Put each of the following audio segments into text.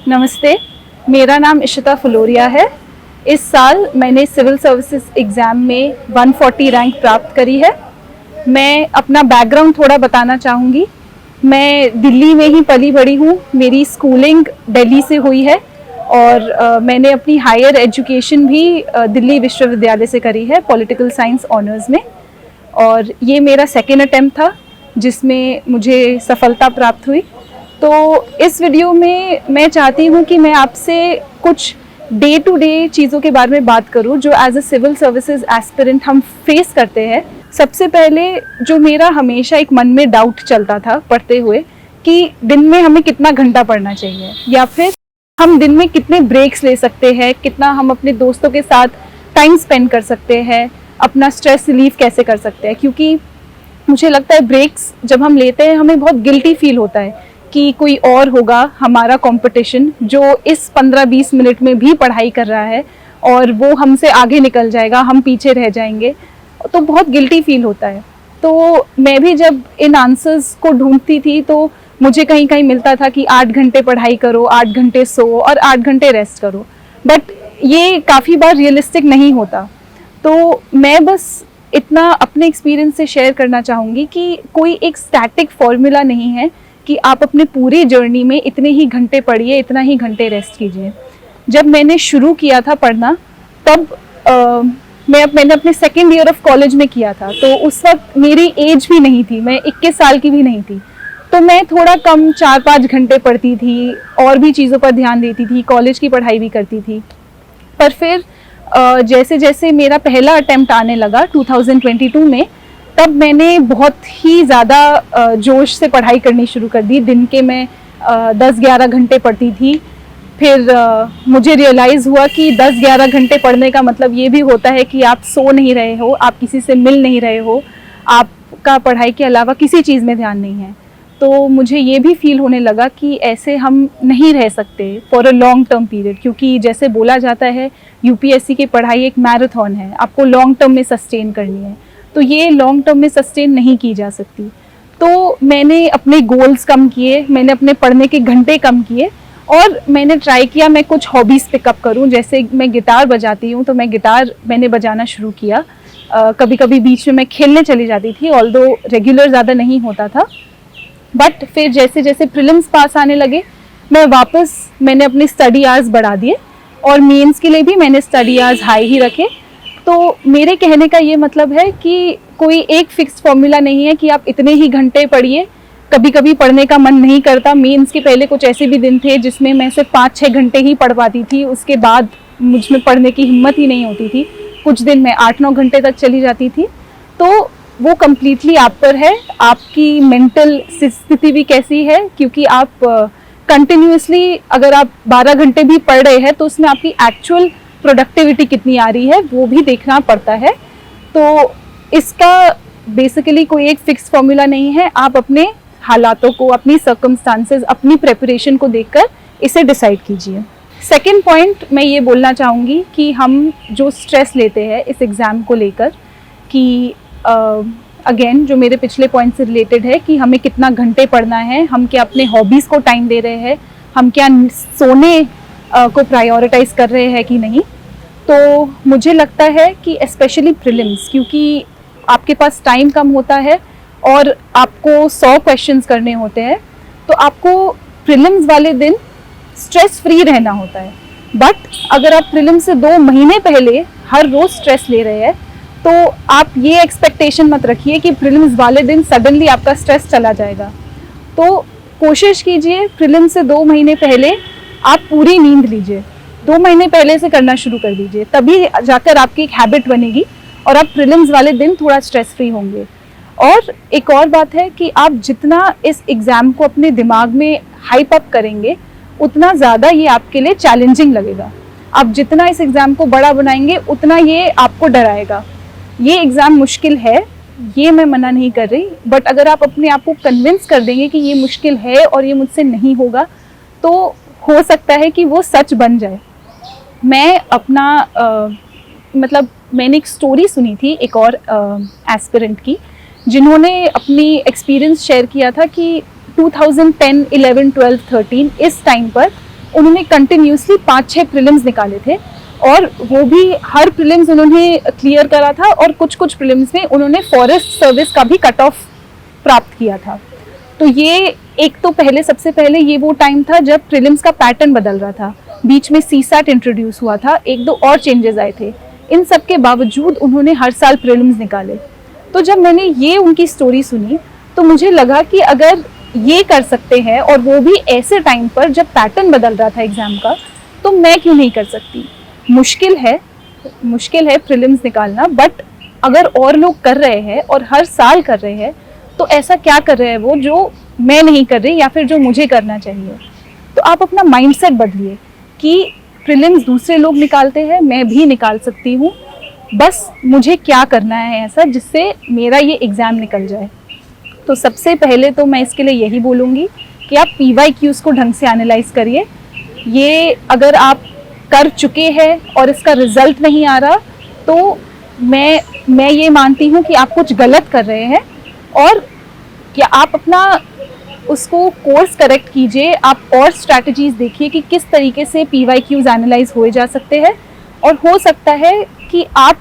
नमस्ते, मेरा नाम इशिता फुलोरिया है। इस साल मैंने सिविल सर्विसेज एग्ज़ाम में 140 रैंक प्राप्त करी है। मैं अपना बैकग्राउंड थोड़ा बताना चाहूँगी। मैं दिल्ली में ही पली बड़ी हूँ। मेरी स्कूलिंग दिल्ली से हुई है और मैंने अपनी हायर एजुकेशन भी दिल्ली विश्वविद्यालय से करी है, पॉलिटिकल साइंस ऑनर्स में। और ये मेरा सेकेंड अटेम्प्ट था जिसमें मुझे सफलता प्राप्त हुई। तो इस वीडियो में मैं चाहती हूँ कि मैं आपसे कुछ डे टू डे चीज़ों के बारे में बात करूँ जो as a civil services aspirant हम फेस करते हैं। सबसे पहले जो मेरा हमेशा एक मन में डाउट चलता था पढ़ते हुए कि दिन में हमें कितना घंटा पढ़ना चाहिए या फिर हम दिन में कितने ब्रेक्स ले सकते हैं, कितना हम अपने दोस्तों के साथ टाइम स्पेंड कर सकते हैं, अपना स्ट्रेस रिलीफ कैसे कर सकते हैं। क्योंकि मुझे लगता है ब्रेक्स जब हम लेते हैं हमें बहुत गिल्टी फील होता है कि कोई और होगा हमारा कंपटीशन जो इस 15-20 मिनट में भी पढ़ाई कर रहा है और वो हमसे आगे निकल जाएगा, हम पीछे रह जाएंगे, तो बहुत गिल्टी फील होता है। तो मैं भी जब इन आंसर्स को ढूंढती थी तो मुझे कहीं कहीं मिलता था कि 8 घंटे पढ़ाई करो, 8 घंटे सो और 8 घंटे रेस्ट करो, बट ये काफ़ी बार रियलिस्टिक नहीं होता। तो मैं बस इतना अपने एक्सपीरियंस से शेयर करना चाहूँगी कि कोई एक स्टैटिक फॉर्मूला नहीं है कि आप अपने पूरी जर्नी में इतने ही घंटे पढ़िए, इतना ही घंटे रेस्ट कीजिए। जब मैंने शुरू किया था पढ़ना तब मैंने अपने सेकेंड ईयर ऑफ कॉलेज में किया था, तो उस वक्त मेरी एज भी नहीं थी, मैं 21 साल की भी नहीं थी। तो मैं थोड़ा कम 4-5 घंटे पढ़ती थी और भी चीज़ों पर ध्यान देती थी, कॉलेज की पढ़ाई भी करती थी। पर फिर जैसे जैसे मेरा पहला अटेम्प्ट आने लगा 2022 में, तब मैंने बहुत ही ज़्यादा जोश से पढ़ाई करनी शुरू कर दी। दिन के मैं 10-11 घंटे पढ़ती थी। फिर मुझे रियलाइज़ हुआ कि 10-11 घंटे पढ़ने का मतलब ये भी होता है कि आप सो नहीं रहे हो, आप किसी से मिल नहीं रहे हो, आपका पढ़ाई के अलावा किसी चीज़ में ध्यान नहीं है। तो मुझे ये भी फील होने लगा कि ऐसे हम नहीं रह सकते for a long term period, क्योंकि जैसे बोला जाता है यूपीएससी की पढ़ाई एक मैराथन है, आपको लॉन्ग टर्म में सस्टेन करनी है, तो ये लॉन्ग टर्म में सस्टेन नहीं की जा सकती। तो मैंने अपने गोल्स कम किए, मैंने अपने पढ़ने के घंटे कम किए और मैंने ट्राई किया मैं कुछ हॉबीज़ पिकअप करूं। जैसे मैं गिटार बजाती हूं, तो मैं गिटार मैंने बजाना शुरू किया। कभी कभी बीच में मैं खेलने चली जाती थी, ऑल्दो रेगुलर ज़्यादा नहीं होता था। बट फिर जैसे जैसे प्रीलिम्स पास आने लगे मैंने अपने स्टडी आवर्स बढ़ा दिए और मेंस के लिए भी मैंने स्टडी आवर्स हाई ही रखे। तो मेरे कहने का ये मतलब है कि कोई एक फिक्स फॉर्मूला नहीं है कि आप इतने ही घंटे पढ़िए। कभी कभी पढ़ने का मन नहीं करता। मेंस के पहले कुछ ऐसे भी दिन थे जिसमें मैं सिर्फ 5-6 घंटे ही पढ़ पाती थी, उसके बाद मुझ में पढ़ने की हिम्मत ही नहीं होती थी। कुछ दिन मैं 8-9 घंटे तक चली जाती थी। तो वो कम्प्लीटली आप पर है, आपकी मेंटल स्थिति भी कैसी है, क्योंकि आप कंटिन्यूसली अगर आप 12 घंटे भी पढ़ रहे हैं तो उसमें आपकी एक्चुअल प्रोडक्टिविटी कितनी आ रही है वो भी देखना पड़ता है। तो इसका बेसिकली कोई एक फिक्स फॉर्मूला नहीं है, आप अपने हालातों को, अपनी सर्कमस्टांसेस, अपनी प्रेपरेशन को देखकर इसे डिसाइड कीजिए। सेकेंड पॉइंट मैं ये बोलना चाहूँगी कि हम जो स्ट्रेस लेते हैं इस एग्ज़ाम को लेकर कि अगेन जो मेरे पिछले पॉइंट से रिलेटेड है कि हमें कितना घंटे पढ़ना है, हम क्या अपने हॉबीज़ को टाइम दे रहे हैं, हम क्या सोने को प्रायोरिटाइज कर रहे हैं कि नहीं। तो मुझे लगता है कि स्पेशली प्रीलिम्स, क्योंकि आपके पास टाइम कम होता है और आपको 100 क्वेश्चंस करने होते हैं, तो आपको प्रीलिम्स वाले दिन स्ट्रेस फ्री रहना होता है। बट अगर आप प्रीलिम्स से 2 महीने पहले हर रोज़ स्ट्रेस ले रहे हैं तो आप ये एक्सपेक्टेशन मत रखिए कि प्रीलिम्स वाले दिन सडनली आपका स्ट्रेस चला जाएगा। तो कोशिश कीजिए प्रीलिम्स से 2 महीने पहले आप पूरी नींद लीजिए, 2 महीने पहले से करना शुरू कर दीजिए, तभी जाकर आपकी एक हैबिट बनेगी और आप प्रीलिम्स वाले दिन थोड़ा स्ट्रेस फ्री होंगे। और एक और बात है कि आप जितना इस एग्ज़ाम को अपने दिमाग में हाइप अप करेंगे उतना ज़्यादा ये आपके लिए चैलेंजिंग लगेगा। आप जितना इस एग्ज़ाम को बड़ा बनाएंगे उतना ये आपको डराएगा। ये एग्ज़ाम मुश्किल है, ये मैं मना नहीं कर रही, बट अगर आप अपने आप को कन्विंस कर देंगे कि ये मुश्किल है और ये मुझसे नहीं होगा, तो हो सकता है कि वो सच बन जाए। मैं अपना मैंने एक स्टोरी सुनी थी एक और एस्पिरेंट की, जिन्होंने अपनी एक्सपीरियंस शेयर किया था कि 2010, 11, 12, 13 इस टाइम पर उन्होंने कंटिन्यूसली 5-6 प्रीलिम्स निकाले थे और वो भी हर प्रीलिम्स उन्होंने क्लियर करा था और कुछ कुछ प्रीलिम्स में उन्होंने फॉरेस्ट सर्विस का भी कट ऑफ प्राप्त किया था। तो ये एक तो पहले सबसे पहले ये वो टाइम था जब प्रीलिम्स का पैटर्न बदल रहा था, बीच में सीसैट इंट्रोड्यूस हुआ था, 1-2 और चेंजेस आए थे। इन सब के बावजूद उन्होंने हर साल प्रीलिम्स निकाले। तो जब मैंने ये उनकी स्टोरी सुनी तो मुझे लगा कि अगर ये कर सकते हैं और वो भी ऐसे टाइम पर जब पैटर्न बदल रहा था एग्जाम का, तो मैं क्यों नहीं कर सकती। मुश्किल है प्रीलिम्स निकालना, बट अगर और लोग कर रहे हैं और हर साल कर रहे हैं तो ऐसा क्या कर रहे हैं वो जो मैं नहीं कर रही या फिर जो मुझे करना चाहिए। तो आप अपना माइंडसेट बदलिए कि प्रीलिम्स दूसरे लोग निकालते हैं, मैं भी निकाल सकती हूँ, बस मुझे क्या करना है ऐसा जिससे मेरा ये एग्ज़ाम निकल जाए। तो सबसे पहले तो मैं इसके लिए यही बोलूँगी कि आप PYQs को ढंग से एनालाइज करिए। ये अगर आप कर चुके हैं और इसका रिजल्ट नहीं आ रहा तो मैं ये मानती हूँ कि आप कुछ गलत कर रहे हैं और क्या आप अपना उसको कोर्स करेक्ट कीजिए। आप और स्ट्रैटेजीज देखिए कि किस तरीके से PYQs एनालाइज हुए जा सकते हैं और हो सकता है कि आप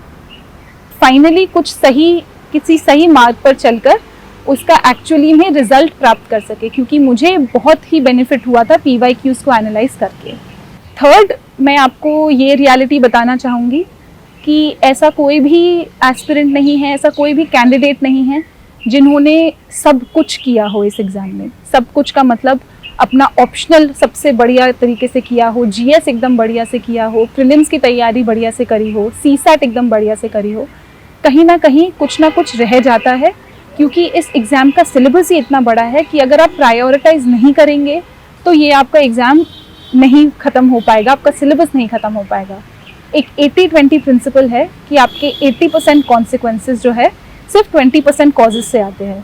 फाइनली किसी सही मार्ग पर चलकर उसका एक्चुअली में रिजल्ट प्राप्त कर सके, क्योंकि मुझे बहुत ही बेनिफिट हुआ था PYQs को एनालाइज करके। थर्ड, मैं आपको ये रियलिटी बताना चाहूँगी कि ऐसा कोई भी एस्पिरेंट नहीं है, ऐसा कोई भी कैंडिडेट नहीं है जिन्होंने सब कुछ किया हो इस एग्ज़ाम में। सब कुछ का मतलब अपना ऑप्शनल सबसे बढ़िया तरीके से किया हो, GS एकदम बढ़िया से किया हो, प्रीलिम्स की तैयारी बढ़िया से करी हो, CSAT एकदम बढ़िया से करी हो। कहीं ना कहीं कुछ ना कुछ रह जाता है, क्योंकि इस एग्ज़ाम का सिलेबस ही इतना बड़ा है कि अगर आप प्रायोरिटाइज नहीं करेंगे तो ये आपका एग्ज़ाम नहीं ख़त्म हो पाएगा, आपका सिलेबस नहीं ख़त्म हो पाएगा। एक 80-20 प्रिंसिपल है कि आपके 80% कॉन्सिक्वेंसेस जो है सिर्फ 20% कॉजेज से आते हैं।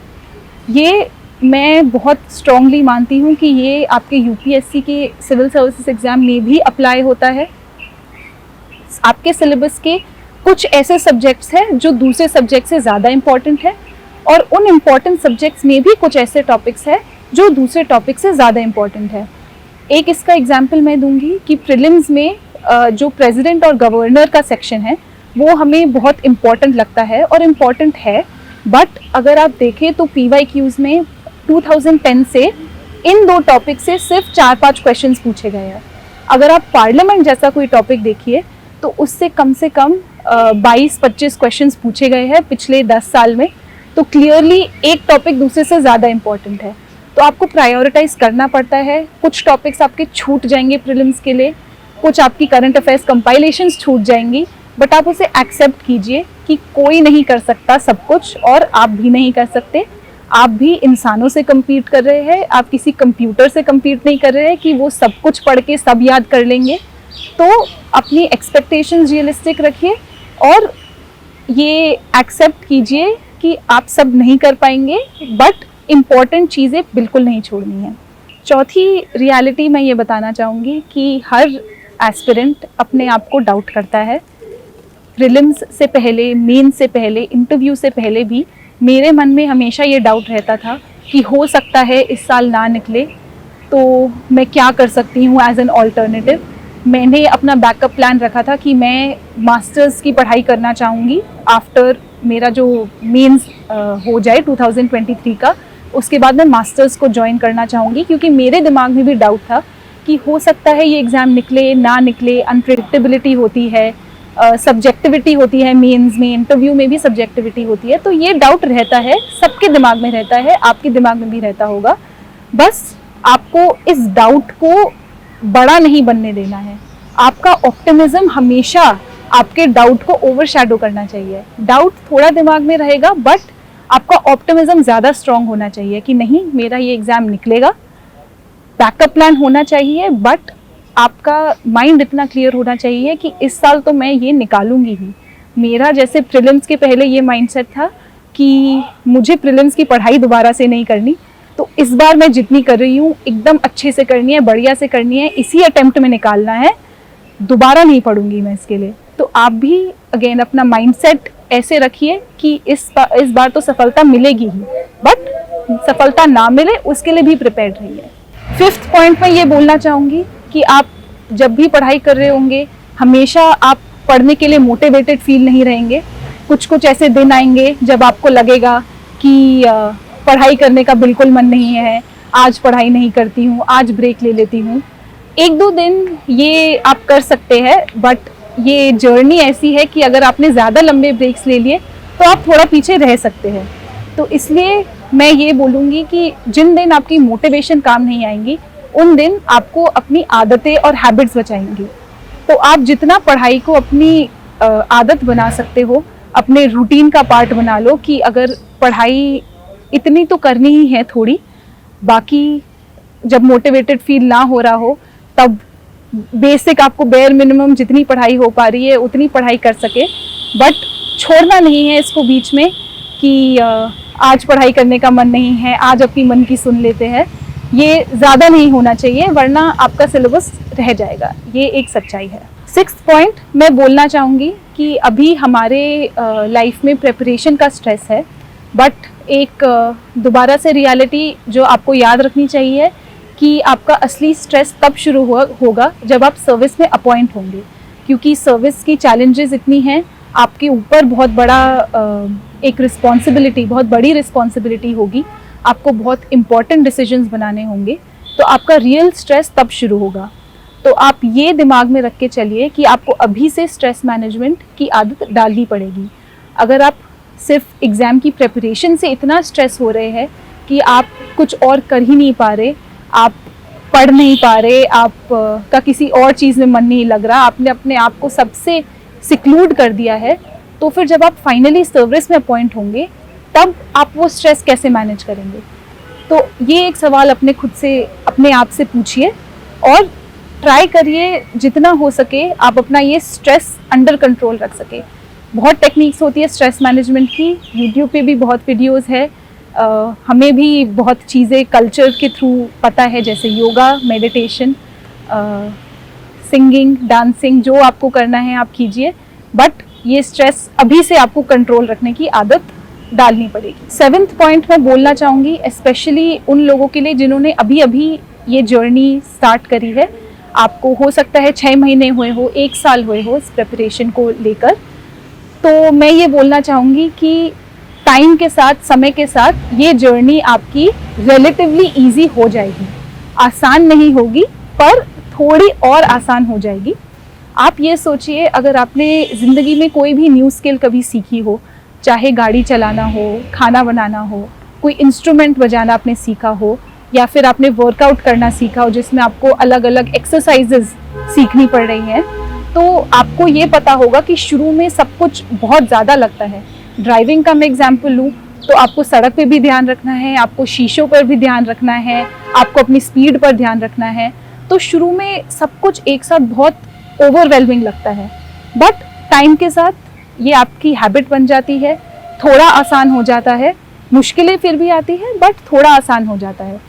ये मैं बहुत स्ट्रांगली मानती हूँ कि ये आपके UPSC के सिविल सर्विसेज एग्ज़ाम में भी अप्लाई होता है। आपके सिलेबस के कुछ ऐसे सब्जेक्ट्स हैं जो दूसरे सब्जेक्ट से ज़्यादा इम्पॉर्टेंट है और उन इम्पॉर्टेंट सब्जेक्ट्स में भी कुछ ऐसे टॉपिक्स हैं जो दूसरे टॉपिक से ज़्यादा इम्पॉर्टेंट है। एक इसका एग्जाम्पल मैं दूंगी कि प्रीलिम्स में जो प्रेसिडेंट और गवर्नर का सेक्शन है वो हमें बहुत इम्पॉर्टेंट लगता है और इम्पॉर्टेंट है, बट अगर आप देखें तो PYQs में 2010 से इन 2 टॉपिक से सिर्फ 4-5 क्वेश्चंस पूछे गए हैं। अगर आप पार्लियामेंट जैसा कोई टॉपिक देखिए तो उससे कम से कम 22-25 क्वेश्चंस पूछे गए हैं पिछले 10 साल में। तो क्लियरली एक टॉपिक दूसरे से ज़्यादा इम्पॉर्टेंट है, तो आपको प्रायोरिटाइज करना पड़ता है। कुछ टॉपिक्स आपके छूट जाएंगे प्रीलिम्स के लिए, कुछ आपकी करंट अफेयर्स कंपाइलेशंस छूट जाएंगी, बट आप उसे एक्सेप्ट कीजिए कि कोई नहीं कर सकता सब कुछ और आप भी नहीं कर सकते। आप भी इंसानों से कम्पीट कर रहे हैं, आप किसी कंप्यूटर से कम्पीट नहीं कर रहे हैं कि वो सब कुछ पढ़ के सब याद कर लेंगे। तो अपनी एक्सपेक्टेशंस रियलिस्टिक रखिए और ये एक्सेप्ट कीजिए कि आप सब नहीं कर पाएंगे, बट इम्पॉर्टेंट चीज़ें बिल्कुल नहीं छोड़नी है। चौथी रियलिटी मैं ये बताना चाहूँगी कि हर एस्पिरेंट अपने आप को डाउट करता है। प्रीलिम्स से पहले, मेन से पहले, इंटरव्यू से पहले भी मेरे मन में हमेशा ये डाउट रहता था कि हो सकता है इस साल ना निकले, तो मैं क्या कर सकती हूँ एज एन ऑल्टरनेटिव। मैंने अपना बैकअप प्लान रखा था कि मैं मास्टर्स की पढ़ाई करना चाहूँगी आफ्टर मेरा जो मेंस हो जाए 2023 का, उसके बाद मैं मास्टर्स को ज्वाइन करना चाहूँगी, क्योंकि मेरे दिमाग में भी डाउट था कि हो सकता है ये एग्ज़ाम निकले ना निकले, अनप्रेडिक्टेबिलिटी होती है, सब्जेक्टिविटी होती है, मेंस में, इंटरव्यू में भी सब्जेक्टिविटी होती है। तो ये डाउट रहता है, सबके दिमाग में रहता है, आपके दिमाग में भी रहता होगा। बस आपको इस डाउट को बड़ा नहीं बनने देना है। आपका ऑप्टिमिज्म हमेशा आपके डाउट को ओवरशैडो करना चाहिए। डाउट थोड़ा दिमाग में रहेगा, बट आपका ऑप्टिमिज्म ज़्यादा स्ट्रांग होना चाहिए कि नहीं, मेरा ये एग्ज़ाम निकलेगा। बैकअप प्लान होना चाहिए, बट आपका माइंड इतना क्लियर होना चाहिए कि इस साल तो मैं ये निकालूंगी ही। मेरा जैसे प्रीलिम्स के पहले ये माइंडसेट था कि मुझे प्रीलिम्स की पढ़ाई दोबारा से नहीं करनी, तो इस बार मैं जितनी कर रही हूँ एकदम अच्छे से करनी है, बढ़िया से करनी है, इसी अटेम्प्ट में निकालना है, दोबारा नहीं पढ़ूंगी मैं इसके लिए। तो आप भी अगेन अपना माइंडसेट ऐसे रखिए कि इस बार तो सफलता मिलेगी ही, बट सफलता ना मिले उसके लिए भी प्रिपेयर्ड रहिए। 5th पॉइंट में ये बोलना चाहूँगी कि आप जब भी पढ़ाई कर रहे होंगे हमेशा आप पढ़ने के लिए मोटिवेटेड फील नहीं रहेंगे। कुछ कुछ ऐसे दिन आएंगे जब आपको लगेगा कि पढ़ाई करने का बिल्कुल मन नहीं है, आज पढ़ाई नहीं करती हूँ, आज ब्रेक ले लेती हूँ। एक दो दिन ये आप कर सकते हैं, बट ये जर्नी ऐसी है कि अगर आपने ज़्यादा लंबे ब्रेक्स ले लिए तो आप थोड़ा पीछे रह सकते हैं। तो इसलिए मैं ये बोलूँगी कि जिन दिन आपकी मोटिवेशन काम नहीं आएंगी उन दिन आपको अपनी आदतें और हैबिट्स बचाएंगी। तो आप जितना पढ़ाई को अपनी आदत बना सकते हो, अपने रूटीन का पार्ट बना लो कि अगर पढ़ाई इतनी तो करनी ही है थोड़ी, बाकी जब मोटिवेटेड फील ना हो रहा हो तब बेसिक आपको बेयर मिनिमम जितनी पढ़ाई हो पा रही है उतनी पढ़ाई कर सके। बट छोड़ना नहीं है इसको बीच में कि आज पढ़ाई करने का मन नहीं है, आज अपनी मन की सुन लेते हैं। ये ज़्यादा नहीं होना चाहिए वरना आपका सिलेबस रह जाएगा, ये एक सच्चाई है। 6th पॉइंट मैं बोलना चाहूँगी कि अभी हमारे लाइफ में प्रिपरेशन का स्ट्रेस है, बट एक दोबारा से रियलिटी जो आपको याद रखनी चाहिए कि आपका असली स्ट्रेस तब शुरू होगा जब आप सर्विस में अपॉइंट होंगे, क्योंकि सर्विस की चैलेंजेस इतनी हैं, आपके ऊपर बहुत बड़ा एक रिस्पॉन्सिबिलिटी, बहुत बड़ी रिस्पॉन्सिबिलिटी होगी, आपको बहुत इम्पॉर्टेंट डिसीजंस बनाने होंगे, तो आपका रियल स्ट्रेस तब शुरू होगा। तो आप ये दिमाग में रख के चलिए कि आपको अभी से स्ट्रेस मैनेजमेंट की आदत डालनी पड़ेगी। अगर आप सिर्फ एग्ज़ाम की प्रिपरेशन से इतना स्ट्रेस हो रहे हैं कि आप कुछ और कर ही नहीं पा रहे, आप पढ़ नहीं पा रहे, आप का किसी और चीज़ में मन नहीं लग रहा, आपने अपने आप को सबसे सिक्लूड कर दिया है, तो फिर जब आप फाइनली सर्विस में अपॉइंट होंगे तब आप वो स्ट्रेस कैसे मैनेज करेंगे? तो ये एक सवाल अपने खुद से, अपने आप से पूछिए और ट्राई करिए जितना हो सके आप अपना ये स्ट्रेस अंडर कंट्रोल रख सके। बहुत टेक्निक्स होती है स्ट्रेस मैनेजमेंट की, यूट्यूब पे भी बहुत वीडियोस है, हमें भी बहुत चीज़ें कल्चर के थ्रू पता है, जैसे योगा, मेडिटेशन, सिंगिंग, डांसिंग, जो आपको करना है आप कीजिए, बट ये स्ट्रेस अभी से आपको कंट्रोल रखने की आदत डालनी पड़ेगी। 7th पॉइंट मैं बोलना चाहूँगी स्पेशली उन लोगों के लिए जिन्होंने अभी अभी ये जर्नी स्टार्ट करी है। आपको हो सकता है 6 महीने हुए हो, 1 साल हुए हो इस प्रिपरेशन को लेकर, तो मैं ये बोलना चाहूँगी कि टाइम के साथ, समय के साथ ये जर्नी आपकी रिलेटिवली ईजी हो जाएगी। आसान नहीं होगी पर थोड़ी और आसान हो जाएगी। आप ये सोचिए, अगर आपने ज़िंदगी में कोई भी न्यू स्किल कभी सीखी हो, चाहे गाड़ी चलाना हो, खाना बनाना हो, कोई इंस्ट्रूमेंट बजाना आपने सीखा हो, या फिर आपने वर्कआउट करना सीखा हो जिसमें आपको अलग अलग एक्सरसाइजेज सीखनी पड़ रही हैं, तो आपको ये पता होगा कि शुरू में सब कुछ बहुत ज़्यादा लगता है। ड्राइविंग का मैं एग्जाम्पल लूँ तो आपको सड़क पे भी ध्यान रखना है, आपको शीशों पर भी ध्यान रखना है, आपको अपनी स्पीड पर ध्यान रखना है। तो शुरू में सब कुछ एक साथ बहुत ओवरवेलमिंग लगता है, बट टाइम के साथ ये आपकी हैबिट बन जाती है, थोड़ा आसान हो जाता है। मुश्किलें फिर भी आती हैं बट थोड़ा आसान हो जाता है।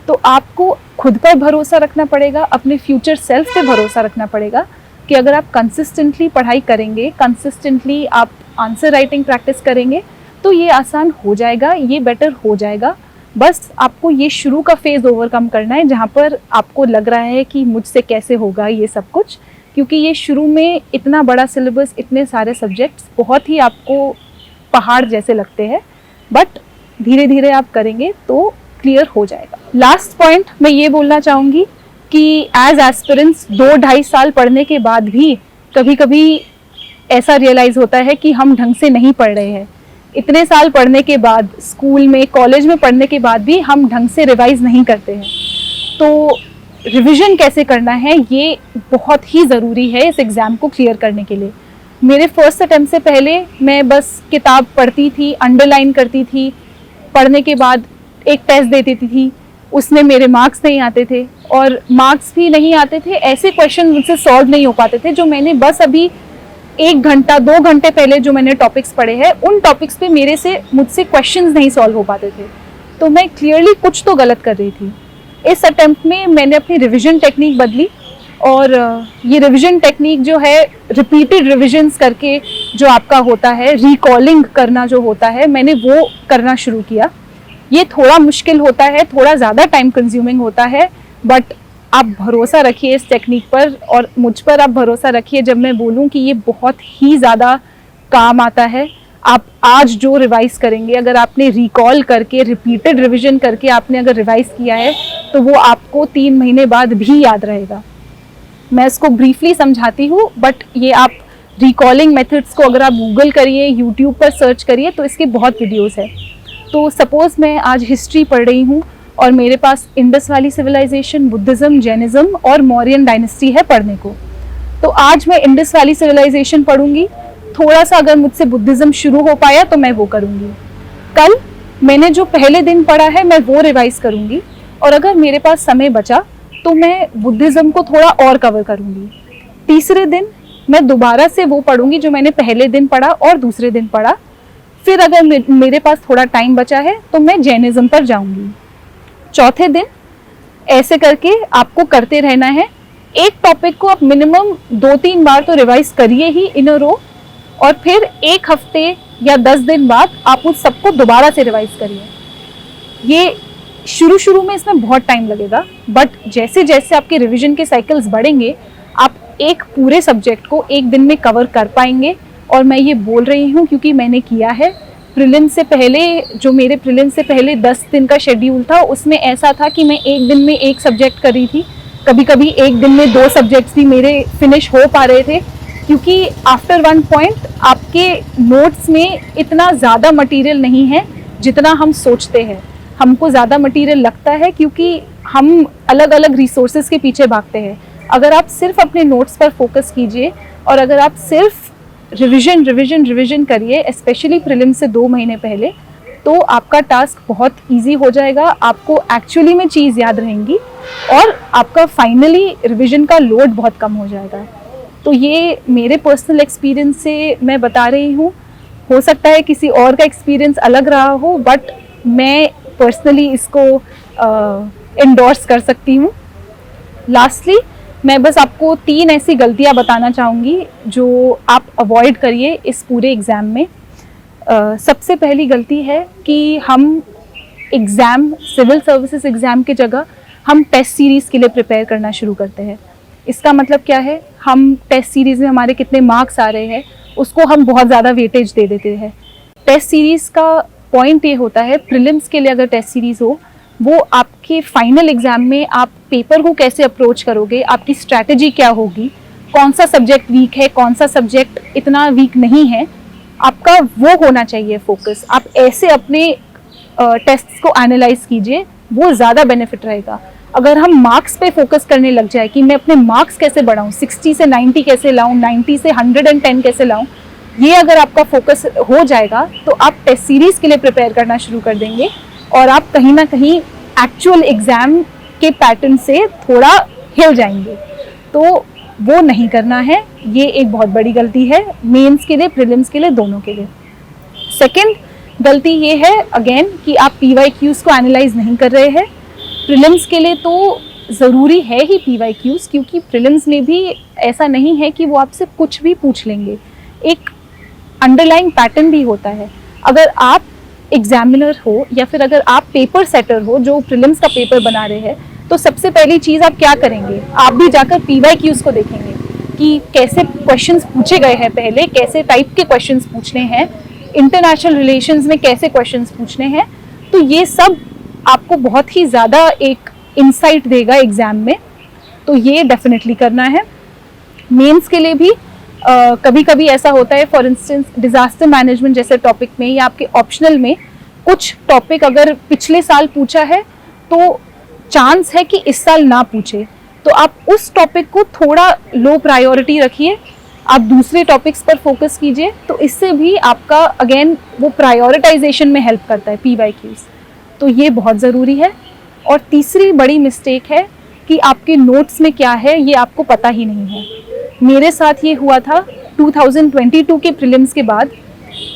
तो आपको खुद पर भरोसा रखना पड़ेगा, अपने फ्यूचर सेल्फ पे भरोसा रखना पड़ेगा कि अगर आप कंसिस्टेंटली पढ़ाई करेंगे, कंसिस्टेंटली आप आंसर राइटिंग प्रैक्टिस करेंगे तो ये आसान हो जाएगा, ये बेटर हो जाएगा। बस आपको ये शुरू का फेज़ ओवरकम करना है जहाँ पर आपको लग रहा है कि मुझसे कैसे होगा ये सब कुछ, क्योंकि ये शुरू में इतना बड़ा सिलेबस, इतने सारे सब्जेक्ट्स बहुत ही आपको पहाड़ जैसे लगते हैं, बट धीरे धीरे आप करेंगे तो क्लियर हो जाएगा। लास्ट पॉइंट मैं ये बोलना चाहूँगी कि एज एस्पिरेंट्स 2-2.5 साल पढ़ने के बाद भी कभी कभी ऐसा रियलाइज़ होता है कि हम ढंग से नहीं पढ़ रहे हैं। इतने साल पढ़ने के बाद, स्कूल में, कॉलेज में पढ़ने के बाद भी हम ढंग से रिवाइज़ नहीं करते हैं। तो रिवीजन कैसे करना है ये बहुत ही ज़रूरी है इस एग्ज़ाम को क्लियर करने के लिए। मेरे फर्स्ट अटेम्प्ट से पहले मैं बस किताब पढ़ती थी, अंडरलाइन करती थी, पढ़ने के बाद एक टेस्ट देती थी, उसमें मेरे मार्क्स नहीं आते थे, और मार्क्स भी नहीं आते थे, ऐसे क्वेश्चन मुझसे सॉल्व नहीं हो पाते थे जो मैंने बस अभी 1 घंटा 2 घंटे पहले जो मैंने टॉपिक्स पढ़े हैं उन टॉपिक्स पे मुझसे क्वेश्चंस नहीं सॉल्व हो पाते थे। तो मैं क्लियरली कुछ तो गलत कर रही थी। इस अटेम्प्ट में मैंने अपनी रिवीजन टेक्निक बदली, और ये रिवीजन टेक्निक जो है, रिपीटेड रिविजन्स करके जो आपका होता है, रिकॉलिंग करना जो होता है, मैंने वो करना शुरू किया। ये थोड़ा मुश्किल होता है, थोड़ा ज़्यादा टाइम कंज्यूमिंग होता है, बट आप भरोसा रखिए इस टेक्निक पर, और मुझ पर आप भरोसा रखिए जब मैं बोलूं कि ये बहुत ही ज़्यादा काम आता है। आप आज जो रिवाइज करेंगे, अगर आपने रिकॉल करके रिपीटेड रिवीजन करके आपने अगर रिवाइज किया है तो वो आपको 3 महीने बाद भी याद रहेगा। मैं इसको ब्रीफली समझाती हूँ, बट ये आप रिकॉलिंग मेथड्स को अगर आप गूगल करिए, यूट्यूब पर सर्च करिए तो इसके बहुत वीडियोस है। तो सपोज़ मैं आज हिस्ट्री पढ़ रही हूँ और मेरे पास Indus valley civilisation, Buddhism, Jainism और मौर्यन डायनेस्टी है पढ़ने को। तो आज मैं इंडस वैली सिविलाइजेशन पढ़ूंगी, थोड़ा सा अगर मुझसे बुद्धिज़्म शुरू हो पाया तो मैं वो करूंगी। कल मैंने जो पहले दिन पढ़ा है मैं वो रिवाइज करूंगी, और अगर मेरे पास समय बचा तो मैं बुद्धिज़्म को थोड़ा और कवर करूंगी। तीसरे दिन मैं दोबारा से वो पढ़ूंगी जो मैंने पहले दिन पढ़ा और दूसरे दिन पढ़ा। फिर अगर मेरे पास थोड़ा टाइम बचा है तो मैं जैनिज़्म पर जाऊंगी। चौथे दिन ऐसे करके आपको करते रहना है। एक टॉपिक को आप मिनिमम 2-3 बार तो रिवाइज करिए ही इन अ रो, और फिर 1 हफ्ते या 10 दिन बाद आप उस सबको दोबारा से रिवाइज करिए। ये शुरू में इसमें बहुत टाइम लगेगा, बट जैसे जैसे आपके रिवीजन के साइकिल्स बढ़ेंगे आप एक पूरे सब्जेक्ट को एक दिन में कवर कर पाएंगे। और मैं ये बोल रही हूँ क्योंकि मैंने किया है। प्रीलिम्स से पहले, जो मेरे प्रीलिम्स से पहले 10 दिन का शेड्यूल था, उसमें ऐसा था कि मैं एक दिन में एक सब्जेक्ट कर रही थी, कभी कभी एक दिन में 2 सब्जेक्ट्स भी मेरे फिनिश हो पा रहे थे, क्योंकि आफ्टर 1 पॉइंट आपके नोट्स में इतना ज़्यादा मटेरियल नहीं है जितना हम सोचते हैं। हमको ज़्यादा मटेरियल लगता है क्योंकि हम अलग अलग रिसोर्सेज के पीछे भागते हैं। अगर आप सिर्फ अपने नोट्स पर फोकस कीजिए और अगर आप सिर्फ रिविजन करिए, स्पेशली प्रीलिम्स से 2 महीने पहले, तो आपका टास्क बहुत इजी हो जाएगा। आपको एक्चुअली में चीज़ याद रहेंगी और आपका फाइनली रिविजन का लोड बहुत कम हो जाएगा। तो ये मेरे पर्सनल एक्सपीरियंस से मैं बता रही हूँ। हो सकता है किसी और का एक्सपीरियंस अलग रहा हो, बट मैं पर्सनली इसको एंडोर्स कर सकती हूँ। लास्टली मैं बस आपको 3 ऐसी गलतियाँ बताना चाहूँगी जो आप अवॉइड करिए इस पूरे एग्ज़ाम में। सबसे पहली गलती है कि हम एग्ज़ाम, सिविल सर्विसेज एग्ज़ाम की जगह हम टेस्ट सीरीज़ के लिए प्रिपेयर करना शुरू करते हैं। इसका मतलब क्या है, हम टेस्ट सीरीज़ में हमारे कितने मार्क्स आ रहे हैं उसको हम बहुत ज़्यादा वेटेज दे देते हैं। टेस्ट सीरीज़ का पॉइंट ये होता है, प्रीलिम्स के लिए अगर टेस्ट सीरीज़ हो, वो आपके फाइनल एग्ज़ाम में आप पेपर को कैसे अप्रोच करोगे, आपकी स्ट्रैटेजी क्या होगी, कौन सा सब्जेक्ट वीक है, कौन सा सब्जेक्ट इतना वीक नहीं है, आपका वो होना चाहिए फोकस। आप ऐसे अपने टेस्ट्स को एनालाइज कीजिए, वो ज़्यादा बेनिफिट रहेगा। अगर हम मार्क्स पे फोकस करने लग जाए कि मैं अपने मार्क्स कैसे बढ़ाऊँ, 60 से 90 कैसे लाऊँ, 90 से 110 कैसे लाऊँ, ये अगर आपका फोकस हो जाएगा तो आप टेस्ट सीरीज़ के लिए प्रिपेयर करना शुरू कर देंगे और आप कहीं ना कहीं एक्चुअल एग्ज़ाम के पैटर्न से थोड़ा हिल जाएंगे। तो वो नहीं करना है, ये एक बहुत बड़ी गलती है मेंस के लिए, प्रीलिम्स के लिए, दोनों के लिए। सेकंड गलती ये है अगेन कि आप PYQs को एनालाइज नहीं कर रहे हैं। प्रीलिम्स के लिए तो ज़रूरी है ही PYQs, क्योंकि प्रीलिम्स में भी ऐसा नहीं है कि वो आपसे कुछ भी पूछ लेंगे, एक अंडरलाइंग पैटर्न भी होता है। अगर आप एग्जामिनर हो या फिर अगर आप पेपर सेटर हो जो प्रीलिम्स का पेपर बना रहे हैं, तो सबसे पहली चीज़ आप क्या करेंगे, आप भी जाकर PYQs को देखेंगे कि कैसे क्वेश्चंस पूछे गए हैं, पहले कैसे टाइप के क्वेश्चंस पूछने हैं, इंटरनेशनल रिलेशंस में कैसे क्वेश्चंस पूछने हैं। तो ये सब आपको बहुत ही ज़्यादा एक इंसाइट देगा एग्ज़ाम में, तो ये डेफिनेटली करना है। मेंस के लिए भी कभी कभी ऐसा होता है, फॉर इंस्टेंस डिज़ास्टर मैनेजमेंट जैसे टॉपिक में या आपके ऑप्शनल में कुछ टॉपिक अगर पिछले साल पूछा है तो चांस है कि इस साल ना पूछे, तो आप उस टॉपिक को थोड़ा लो प्रायोरिटी रखिए, आप दूसरे टॉपिक्स पर फोकस कीजिए, तो इससे भी आपका अगेन वो प्रायोरिटाइजेशन में हेल्प करता है PYQs। तो ये बहुत ज़रूरी है। और तीसरी बड़ी मिस्टेक है कि आपके नोट्स में क्या है ये आपको पता ही नहीं है। मेरे साथ ये हुआ था 2022 के प्रीलिम्स के बाद।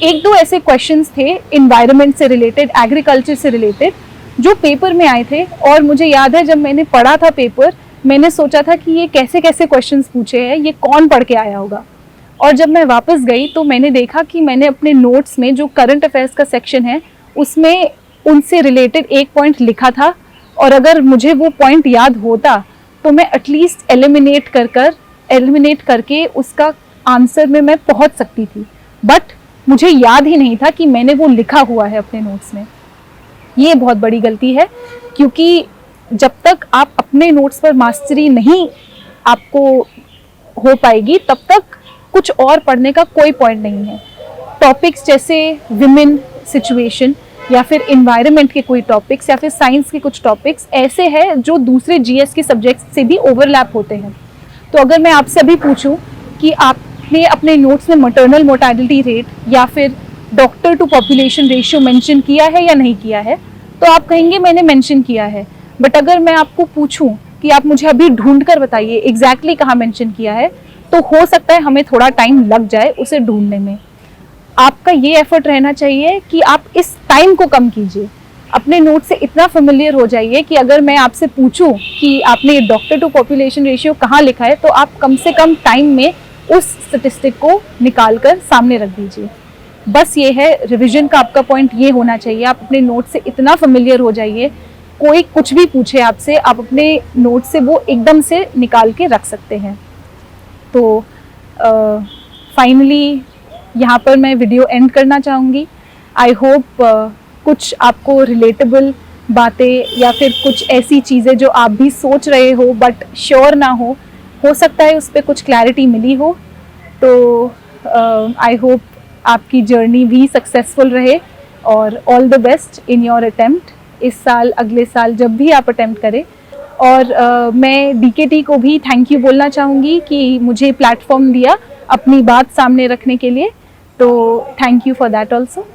1-2 ऐसे क्वेश्चंस थे एनवायरनमेंट से रिलेटेड, एग्रीकल्चर से रिलेटेड, जो पेपर में आए थे, और मुझे याद है जब मैंने पढ़ा था पेपर, मैंने सोचा था कि ये कैसे कैसे क्वेश्चंस पूछे हैं, ये कौन पढ़ के आया होगा। और जब मैं वापस गई तो मैंने देखा कि मैंने अपने नोट्स में जो करंट अफेयर्स का सेक्शन है उसमें उनसे रिलेटेड एक पॉइंट लिखा था, और अगर मुझे वो पॉइंट याद होता तो मैं एटलीस्ट एलिमिनेट करके उसका आंसर में मैं पहुंच सकती थी, बट मुझे याद ही नहीं था कि मैंने वो लिखा हुआ है अपने नोट्स में। ये बहुत बड़ी गलती है, क्योंकि जब तक आप अपने नोट्स पर मास्टरी नहीं आपको हो पाएगी तब तक कुछ और पढ़ने का कोई पॉइंट नहीं है। टॉपिक्स जैसे विमेन सिचुएशन या फिर इन्वायरमेंट के कोई टॉपिक्स या फिर साइंस के कुछ टॉपिक्स ऐसे हैं जो दूसरे जीएस के सब्जेक्ट्स से भी ओवरलैप होते हैं। तो अगर मैं आपसे अभी पूछूं कि आपने अपने नोट्स में मैटरनल मोर्टेलिटी रेट या फिर doctor to population ratio mention किया है या नहीं किया है, तो आप कहेंगे मैंने मेंशन किया है। बट अगर मैं आपको पूछूं कि आप मुझे अभी ढूंढ कर बताइए एग्जैक्टली कहाँ मेंशन किया है, तो हो सकता है हमें थोड़ा टाइम लग जाए उसे ढूंढने में। आपका ये एफर्ट रहना चाहिए कि आप इस टाइम को कम कीजिए, अपने नोट से इतना फेमिलियर हो जाइए कि अगर मैं आपसे पूछूं कि आपने डॉक्टर टू पॉपुलेशन रेशियो कहाँ लिखा है, तो आप कम से कम टाइम में उस स्टैटिस्टिक को निकाल कर सामने रख दीजिए। बस ये है, रिवीजन का आपका पॉइंट ये होना चाहिए, आप अपने नोट से इतना फेमिलियर हो जाइए, कोई कुछ भी पूछे आपसे, आप अपने नोट से वो एकदम से निकाल के रख सकते हैं। तो फाइनली यहाँ पर मैं वीडियो एंड करना चाहूँगी। आई होप कुछ आपको रिलेटेबल बातें या फिर कुछ ऐसी चीज़ें जो आप भी सोच रहे हो बट श्योर ना हो सकता है उस पर कुछ क्लैरिटी मिली हो। तो आई होप आपकी जर्नी भी सक्सेसफुल रहे और all the best in your attempt, इस साल अगले साल जब भी आप अटेम्प्ट करें। और मैं डीकेटी को भी थैंक यू बोलना चाहूँगी कि मुझे प्लेटफॉर्म दिया अपनी बात सामने रखने के लिए, तो thank you for that also.